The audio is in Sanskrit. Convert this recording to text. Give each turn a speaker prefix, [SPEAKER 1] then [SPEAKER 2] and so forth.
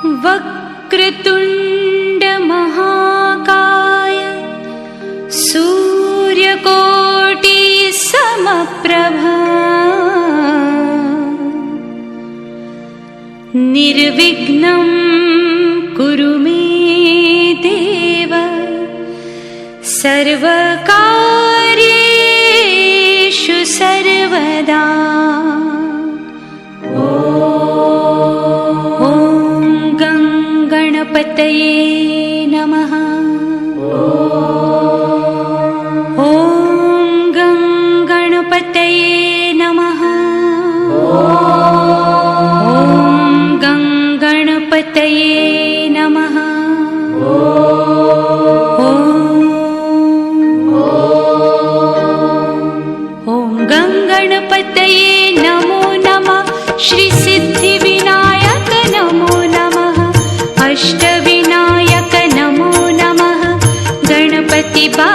[SPEAKER 1] वक्रतुण्ड महाकाय सूर्यकोटि समप्रभा निर्विघ्नं कुरु मे देव सर्वकार्येषु सर्वदा। ॐ गणपतये नमः। ॐ गणपतये नमः। ॐ गणपतये नमः। गणपतये नमो नमः। श्री सिद्धिविनायक नमो नमः। अष्टविनायक नमो नमः। गणपति बा